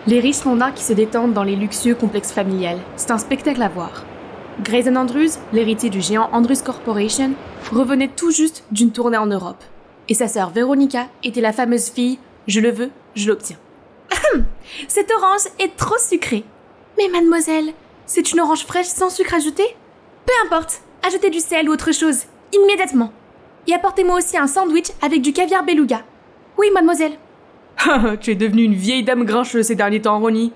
Les riches mondains qui se détendent dans les luxueux complexes familiales, c'est un spectacle à voir. Grayson Andrews, l'héritier du géant Andrews Corporation, revenait tout juste d'une tournée en Europe. Et sa sœur Veronica était la fameuse fille « Je le veux, je l'obtiens ». Cette orange est trop sucrée. Mais mademoiselle, c'est une orange fraîche sans sucre ajouté ? Peu importe, ajoutez du sel ou autre chose, immédiatement. Et apportez-moi aussi un sandwich avec du caviar beluga. Oui, mademoiselle. Tu es devenue une vieille dame grincheuse ces derniers temps, Ronnie.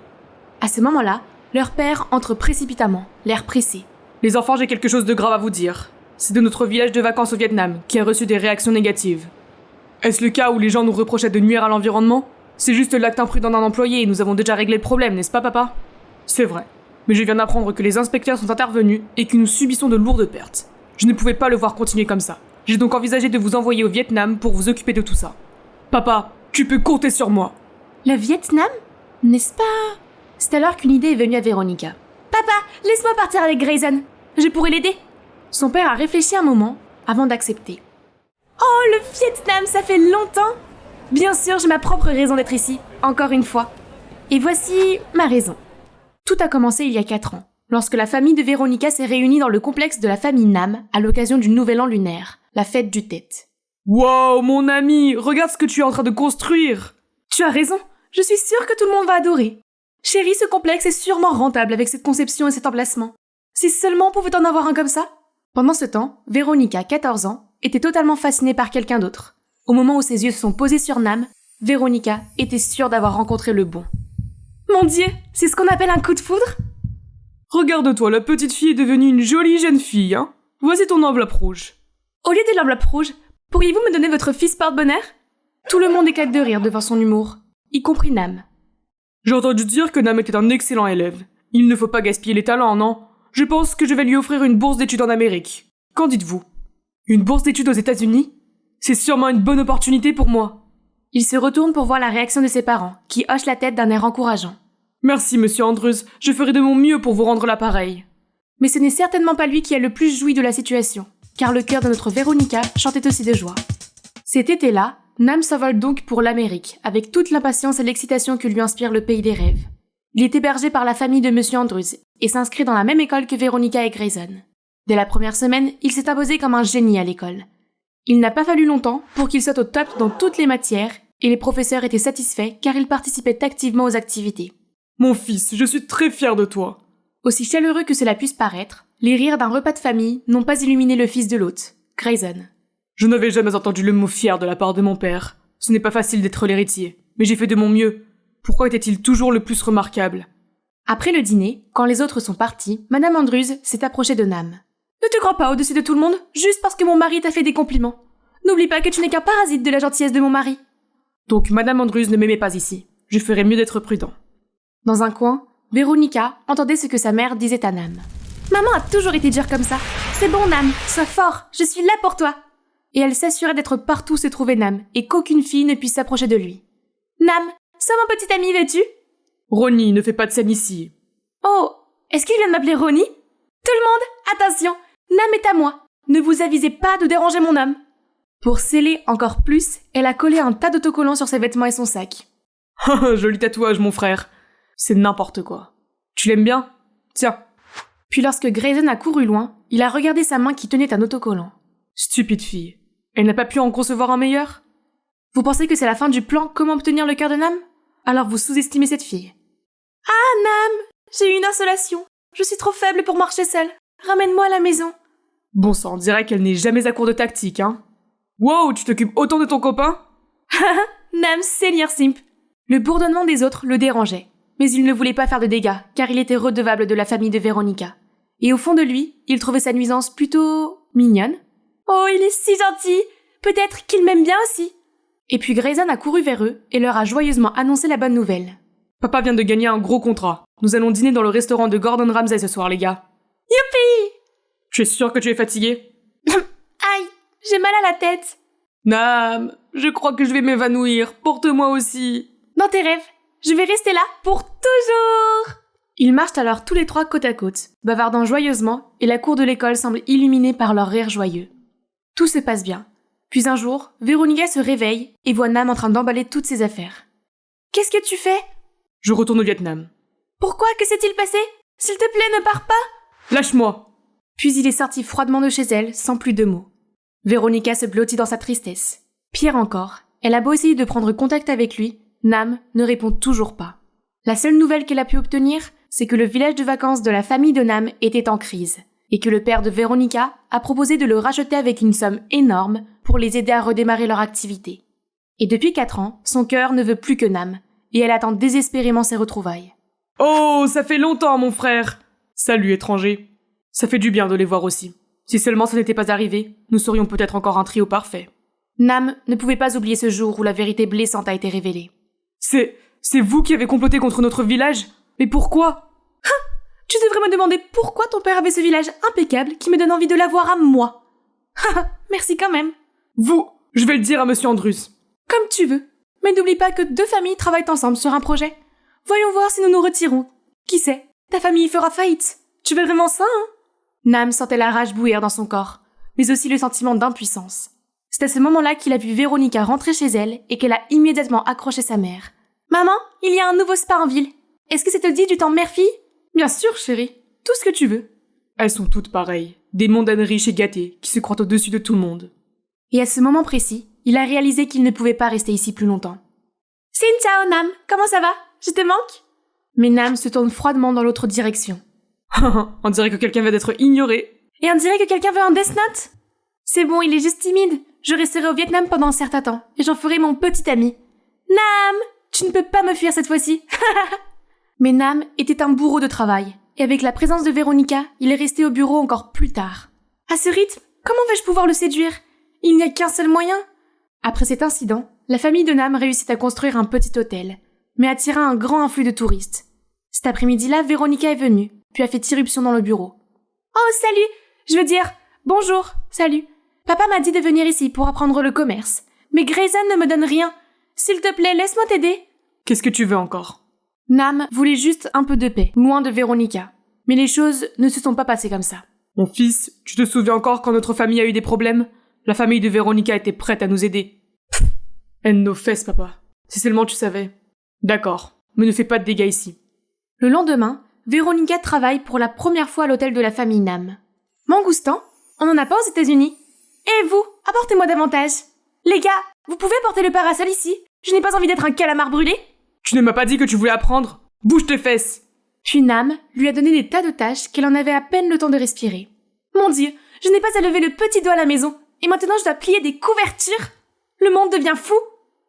À ce moment-là, leur père entre précipitamment, l'air pressé. Les enfants, j'ai quelque chose de grave à vous dire. C'est de notre village de vacances au Vietnam qui a reçu des réactions négatives. Est-ce le cas où les gens nous reprochaient de nuire à l'environnement ? C'est juste l'acte imprudent d'un employé et nous avons déjà réglé le problème, n'est-ce pas, papa ? C'est vrai. Mais je viens d'apprendre que les inspecteurs sont intervenus et que nous subissons de lourdes pertes. Je ne pouvais pas le voir continuer comme ça. J'ai donc envisagé de vous envoyer au Vietnam pour vous occuper de tout ça. Papa, tu peux compter sur moi. Le Vietnam ? N'est-ce pas ? C'est alors qu'une idée est venue à Veronica. Papa, laisse-moi partir avec Grayson. Je pourrais l'aider. Son père a réfléchi un moment avant d'accepter. Oh, le Vietnam, ça fait longtemps. Bien sûr, j'ai ma propre raison d'être ici, encore une fois. Et voici ma raison. Tout a commencé il y a 4 ans, lorsque la famille de Veronica s'est réunie dans le complexe de la famille Nam à l'occasion du Nouvel An lunaire, la fête du Tet. Wow, mon ami, regarde ce que tu es en train de construire. Tu as raison, je suis sûre que tout le monde va adorer. Chérie, ce complexe est sûrement rentable avec cette conception et cet emplacement. Si seulement on pouvait en avoir un comme ça. Pendant ce temps, Veronica, 14 ans, était totalement fascinée par quelqu'un d'autre. Au moment où ses yeux se sont posés sur Nam, Veronica était sûre d'avoir rencontré le bon. Mon Dieu, c'est ce qu'on appelle un coup de foudre ? Regarde-toi, la petite fille est devenue une jolie jeune fille, hein. Voici ton enveloppe rouge. Au lieu de l'enveloppe rouge, pourriez-vous me donner votre fils porte-bonheur ? Tout le monde éclate de rire devant son humour, y compris Nam. J'ai entendu dire que Nam était un excellent élève. Il ne faut pas gaspiller les talents, non ? Je pense que je vais lui offrir une bourse d'études en Amérique. Qu'en dites-vous ? Une bourse d'études aux États-Unis ? C'est sûrement une bonne opportunité pour moi. Il se retourne pour voir la réaction de ses parents, qui hochent la tête d'un air encourageant. Merci, monsieur Andrews, je ferai de mon mieux pour vous rendre l'appareil. Mais ce n'est certainement pas lui qui a le plus joui de la situation, car le cœur de notre Veronica chantait aussi de joie. Cet été-là, Nam s'envole donc pour l'Amérique, avec toute l'impatience et l'excitation que lui inspire le pays des rêves. Il est hébergé par la famille de monsieur Andrews et s'inscrit dans la même école que Veronica et Grayson. Dès la première semaine, il s'est imposé comme un génie à l'école. Il n'a pas fallu longtemps pour qu'il soit au top dans toutes les matières et les professeurs étaient satisfaits car il participait activement aux activités. Mon fils, je suis très fier de toi. Aussi chaleureux que cela puisse paraître, les rires d'un repas de famille n'ont pas illuminé le fils de l'hôte, Grayson. Je n'avais jamais entendu le mot fier de la part de mon père. Ce n'est pas facile d'être l'héritier, mais j'ai fait de mon mieux. Pourquoi était-il toujours le plus remarquable ? Après le dîner, quand les autres sont partis, Madame Andrews s'est approchée de Nam. Ne te crois pas au-dessus de tout le monde, juste parce que mon mari t'a fait des compliments. N'oublie pas que tu n'es qu'un parasite de la gentillesse de mon mari. Donc Madame Andrews ne m'aimait pas ici. Je ferais mieux d'être prudent. Dans un coin, Veronica entendait ce que sa mère disait à Nam. Maman a toujours été dure comme ça. C'est bon, Nam, sois fort, je suis là pour toi. Et elle s'assurait d'être partout où se trouvait Nam et qu'aucune fille ne puisse s'approcher de lui. Nam, sois mon petit ami, veux-tu ? Ronnie, ne fais pas de scène ici. Oh, est-ce qu'il vient de m'appeler Ronnie ? Tout le monde, attention, Nam est à moi. Ne vous avisez pas de déranger mon âme. Pour sceller encore plus, elle a collé un tas d'autocollants sur ses vêtements et son sac. Joli tatouage, mon frère. C'est n'importe quoi. Tu l'aimes bien ? Tiens. Puis lorsque Grayson a couru loin, il a regardé sa main qui tenait un autocollant. Stupide fille. Elle n'a pas pu en concevoir un meilleur ? Vous pensez que c'est la fin du plan Comment obtenir le cœur de Nam ? Alors vous sous-estimez cette fille. Ah, Nam, j'ai eu une insolation. Je suis trop faible pour marcher seule. Ramène-moi à la maison. Bon sang, on dirait qu'elle n'est jamais à court de tactique, hein. Wow, tu t'occupes autant de ton copain ? Nam, seigneur simp. Le bourdonnement des autres le dérangeait. Mais il ne voulait pas faire de dégâts, car il était redevable de la famille de Veronica. Et au fond de lui, il trouvait sa nuisance plutôt mignonne. Oh, il est si gentil. Peut-être qu'il m'aime bien aussi. Et puis Grayson a couru vers eux et leur a joyeusement annoncé la bonne nouvelle. Papa vient de gagner un gros contrat. Nous allons dîner dans le restaurant de Gordon Ramsay ce soir, les gars. Youpi! Tu es sûr que tu es fatigué ? Aïe, j'ai mal à la tête. Nam, je crois que je vais m'évanouir. Porte-moi aussi. Dans tes rêves, je vais rester là pour toujours. Ils marchent alors tous les trois côte à côte, bavardant joyeusement, et la cour de l'école semble illuminée par leurs rires joyeux. Tout se passe bien. Puis un jour, Veronica se réveille et voit Nam en train d'emballer toutes ses affaires. « Qu'est-ce que tu fais ?» Je retourne au Vietnam. Pourquoi? Que s'est-il passé? S'il te plaît, ne pars pas! Lâche-moi! Puis il est sorti froidement de chez elle, sans plus de mots. Véronica se blottit dans sa tristesse. Pire encore, elle a beau essayer de prendre contact avec lui, Nam ne répond toujours pas. La seule nouvelle qu'elle a pu obtenir, c'est que le village de vacances de la famille de Nam était en crise, et que le père de Véronica a proposé de le racheter avec une somme énorme pour les aider à redémarrer leur activité. Et depuis 4 ans, son cœur ne veut plus que Nam, et elle attend désespérément ses retrouvailles. Oh, ça fait longtemps, mon frère! Salut, étranger. Ça fait du bien de les voir aussi. Si seulement ça n'était pas arrivé, nous serions peut-être encore un trio parfait. Nam ne pouvait pas oublier ce jour où la vérité blessante a été révélée. C'est vous qui avez comploté contre notre village? Mais pourquoi? Tu devrais me demander pourquoi ton père avait ce village impeccable qui me donne envie de l'avoir à moi. Merci quand même. Vous! Je vais le dire à Monsieur Andrus. Comme tu veux. Mais n'oublie pas que 2 familles travaillent ensemble sur un projet. Voyons voir si nous nous retirons. Qui sait? Ta famille fera faillite. Tu veux vraiment ça, hein? Nam sentait la rage bouillir dans son corps, mais aussi le sentiment d'impuissance. C'est à ce moment-là qu'il a vu Véronica rentrer chez elle et qu'elle a immédiatement accroché sa mère. « Maman, il y a un nouveau spa en ville. Est-ce que ça te dit du temps mère-fille ?»« Bien sûr, chérie. Tout ce que tu veux. » Elles sont toutes pareilles. Des mondaines riches et gâtées qui se croient au-dessus de tout le monde. Et à ce moment précis, il a réalisé qu'il ne pouvait pas rester ici plus longtemps. « Xin ciao, Nam. Comment ça va? Je te manque ?» Mais Nam se tourne froidement dans l'autre direction. On dirait que quelqu'un vient d'être ignoré. Et on dirait que quelqu'un veut un Death Note. C'est bon, il est juste timide. Je resterai au Vietnam pendant un certain temps, et j'en ferai mon petit ami. Nam, tu ne peux pas me fuir cette fois-ci. Mais Nam était un bourreau de travail, et avec la présence de Véronica, il est resté au bureau encore plus tard. À ce rythme, comment vais-je pouvoir le séduire? Il n'y a qu'un seul moyen. Après cet incident, la famille de Nam réussit à construire un petit hôtel, mais attira un grand afflux de touristes. Cet après-midi-là, Véronica est venue, puis a fait irruption dans le bureau. « Oh, salut! Je veux dire, bonjour, salut. Papa m'a dit de venir ici pour apprendre le commerce. Mais Grayson ne me donne rien. S'il te plaît, laisse-moi t'aider. » Qu'est-ce que tu veux encore? Nam voulait juste un peu de paix, loin de Véronica. Mais les choses ne se sont pas passées comme ça. Mon fils, tu te souviens encore quand notre famille a eu des problèmes? La famille de Véronica était prête à nous aider. Haine nos fesses, papa. Si seulement tu savais. D'accord, mais ne fais pas de dégâts ici. Le lendemain, Véronica travaille pour la première fois à l'hôtel de la famille Nam. Mangoustan, on n'en a pas aux États-Unis. Et vous, apportez-moi davantage. Les gars, vous pouvez porter le parasol ici? Je n'ai pas envie d'être un calamar brûlé. Tu ne m'as pas dit que tu voulais apprendre? Bouge tes fesses. Puis Nam lui a donné des tas de tâches qu'elle en avait à peine le temps de respirer. Mon Dieu, je n'ai pas à lever le petit doigt à la maison. Et maintenant je dois plier des couvertures? Le monde devient fou.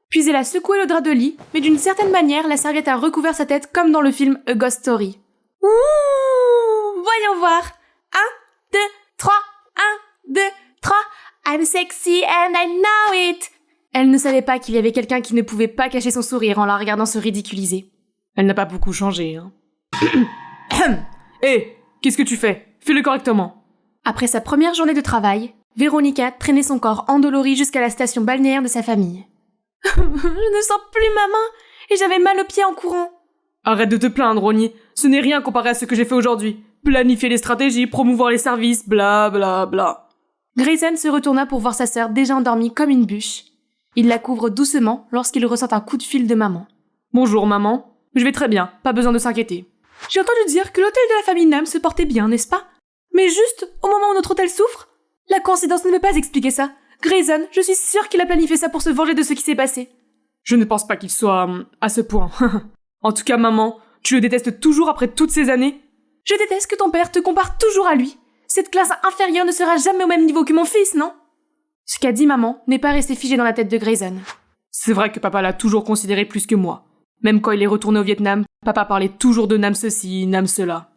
Puis elle a secoué le drap de lit, mais d'une certaine manière, la serviette a recouvert sa tête comme dans le film A Ghost Story. Ouh, voyons voir. 1, 2, 3, 1, 2, 3. I'm sexy and I know it. Elle ne savait pas qu'il y avait quelqu'un qui ne pouvait pas cacher son sourire en la regardant se ridiculiser. Elle n'a pas beaucoup changé, hein. Hé, qu'est-ce que tu fais? Fais-le correctement. Après sa première journée de travail, Véronica traînait son corps endolori jusqu'à la station balnéaire de sa famille. Je ne sens plus ma main et j'avais mal aux pieds en courant. Arrête de te plaindre, Ronnie. Ce n'est rien comparé à ce que j'ai fait aujourd'hui. Planifier les stratégies, promouvoir les services, bla bla bla. Grayson se retourna pour voir sa sœur déjà endormie comme une bûche. Il la couvre doucement lorsqu'il ressent un coup de fil de maman. Bonjour maman. Je vais très bien, pas besoin de s'inquiéter. J'ai entendu dire que l'hôtel de la famille Nam se portait bien, n'est-ce pas? Mais juste au moment où notre hôtel souffre? La coïncidence ne peut pas expliquer ça. Grayson, je suis sûre qu'il a planifié ça pour se venger de ce qui s'est passé. Je ne pense pas qu'il soit à ce point. En tout cas, maman, tu le détestes toujours après toutes ces années? Je déteste que ton père te compare toujours à lui. Cette classe inférieure ne sera jamais au même niveau que mon fils, non? Ce qu'a dit maman n'est pas resté figé dans la tête de Grayson. C'est vrai que papa l'a toujours considéré plus que moi. Même quand il est retourné au Vietnam, papa parlait toujours de Nam ceci, Nam cela.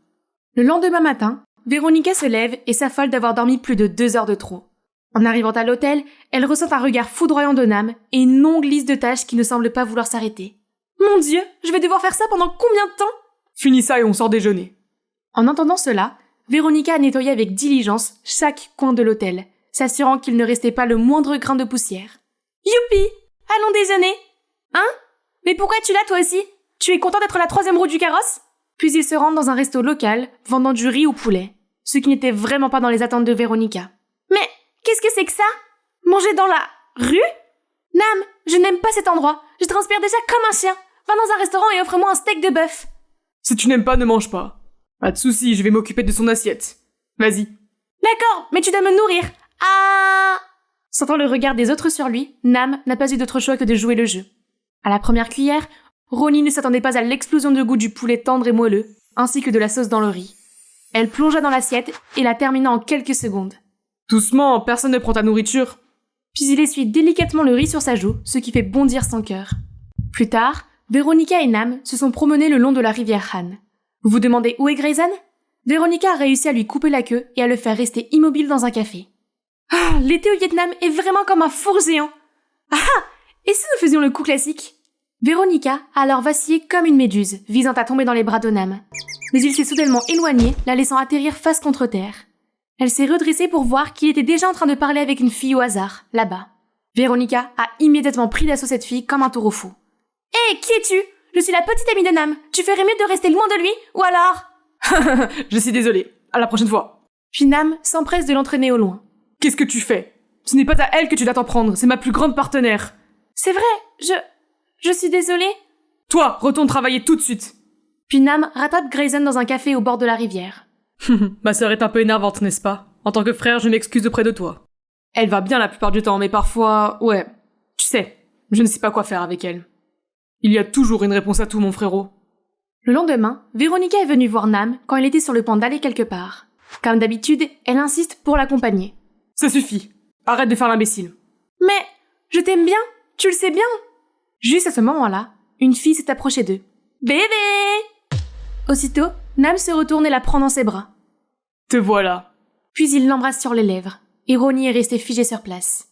Le lendemain matin, Véronica se lève et s'affole d'avoir dormi plus de 2 heures de trop. En arrivant à l'hôtel, elle ressent un regard foudroyant de Nam et une longue liste de tâches qui ne semble pas vouloir s'arrêter. Mon Dieu, je vais devoir faire ça pendant combien de temps? Finis ça et on sort déjeuner. En entendant cela, Véronica a nettoyé avec diligence chaque coin de l'hôtel, s'assurant qu'il ne restait pas le moindre grain de poussière. Youpi! Allons déjeuner! Hein? Mais pourquoi es-tu là toi aussi? Tu es content d'être la 3e roue du carrosse? Puis ils se rendent dans un resto local, vendant du riz au poulet, ce qui n'était vraiment pas dans les attentes de Véronica. Mais qu'est-ce que c'est que ça? Manger dans la rue? Nam, je n'aime pas cet endroit. Je transpire déjà comme un chien. Va dans un restaurant et offre-moi un steak de bœuf. Si tu n'aimes pas, ne mange pas. Pas de soucis, je vais m'occuper de son assiette. Vas-y. D'accord, mais tu dois me nourrir. Ah! Sentant le regard des autres sur lui, Nam n'a pas eu d'autre choix que de jouer le jeu. À la première cuillère, Ronnie ne s'attendait pas à l'explosion de goût du poulet tendre et moelleux, ainsi que de la sauce dans le riz. Elle plongea dans l'assiette et la termina en quelques secondes. Doucement, personne ne prend ta nourriture. Puis il essuie délicatement le riz sur sa joue, ce qui fait bondir son cœur. Plus tard, Véronica et Nam se sont promenés le long de la rivière Han. Vous vous demandez où est Grayson? Véronica a réussi à lui couper la queue et à le faire rester immobile dans un café. Ah, l'été au Vietnam est vraiment comme un four géant. Ah, et si nous faisions le coup classique? Véronica a alors vacillé comme une méduse, visant à tomber dans les bras de Nam. Mais il s'est soudainement éloigné, la laissant atterrir face contre terre. Elle s'est redressée pour voir qu'il était déjà en train de parler avec une fille au hasard, là-bas. Véronica a immédiatement pris d'assaut cette fille comme un taureau fou. Hé, qui es-tu? Je suis la petite amie de Nam. Tu ferais mieux de rester loin de lui, ou alors... Je suis désolé. À la prochaine fois. Puis Nam s'empresse de l'entraîner au loin. Qu'est-ce que tu fais? Ce n'est pas à elle que tu dois t'en prendre, c'est ma plus grande partenaire. C'est vrai, je suis désolée. Toi, retourne travailler tout de suite. Puis Nam rattrape Grayson dans un café au bord de la rivière. Ma sœur est un peu énervante, n'est-ce pas? En tant que frère, je m'excuse auprès de toi. Elle va bien la plupart du temps, mais parfois, ouais. Tu sais, je ne sais pas quoi faire avec elle. Il y a toujours une réponse à tout, mon frérot. Le lendemain, Véronica est venue voir Nam quand elle était sur le point d'aller quelque part. Comme d'habitude, elle insiste pour l'accompagner. Ça suffit. Arrête de faire l'imbécile. Mais, je t'aime bien, tu le sais bien. Juste à ce moment-là, une fille s'est approchée d'eux. Bébé! Aussitôt, Nam se retourne et la prend dans ses bras. Te voilà. Puis il l'embrasse sur les lèvres, et Ronnie est restée figée sur place.